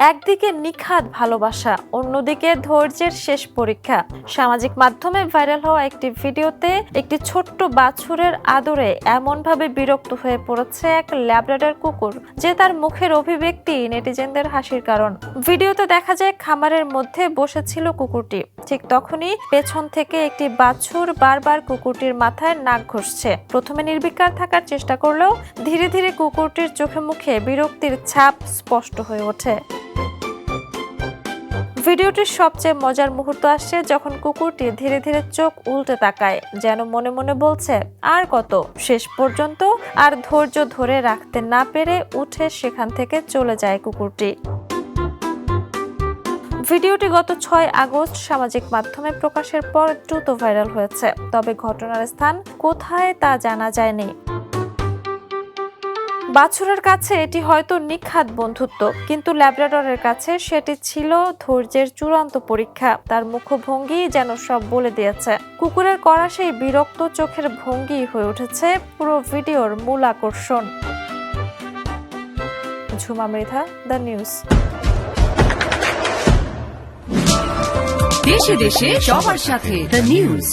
একদিকে নিখাদ ভালোবাসা, অন্যদিকে ধৈর্যের শেষ পরীক্ষা। সামাজিক মাধ্যমে ভাইরাল হওয়া একটি ভিডিওতে একটি ছোট্ট বাছুরের আদরে এমনভাবে বিরক্ত হয়ে পড়েছে এক ল্যাব্রাডর কুকুর যে তার মুখের অভিব্যক্তি নেটিজেনদের হাসির কারণ। ভিডিওতে দেখা যায় খামারের মধ্যে বসেছিল কুকুরটি, ঠিক তখনই পেছন থেকে একটি বাছুর বারবার কুকুরটির মাথায় নাক ঘষছে। প্রথমে নির্বিকার থাকার চেষ্টা করলেও ধীরে ধীরে কুকুরটির চোখে মুখে বিরক্তির ছাপ স্পষ্ট হয়ে ওঠে। ভিডিওটির সবচেয়ে মজার মুহূর্ত আসছে যখন কুকুরটি ধীরে ধীরে চোখ উল্টে তাকায়, যেন মনে মনে বলছে আর কত। শেষ পর্যন্ত আর ধৈর্য ধরে রাখতে না পেরে উঠে সেখান থেকে চলে যায় কুকুরটি। ভিডিওটি গত 6 আগস্ট সামাজিক মাধ্যমে প্রকাশের পর দ্রুত ভাইরাল হয়েছে, তবে ঘটনার স্থান কোথায় তা জানা যায়নি। বাছুরের কাছে এটি হয়তো নিখাদ বন্ধুত্ব, কিন্তু ল্যাব্রাডরের কাছে সেটি ছিল ধৈর্যের চূড়ান্ত পরীক্ষা। তার মুখভঙ্গি যেন সব বলে দিয়েছে। কুকুরের করা সেই বিরক্ত চোখের ভঙ্গি হয়ে উঠেছে পুরো ভিডিওর মূল আকর্ষণ। Jhuma Mridha, the news. দেশে দেশে সবার সাথে দ্য নিউজ।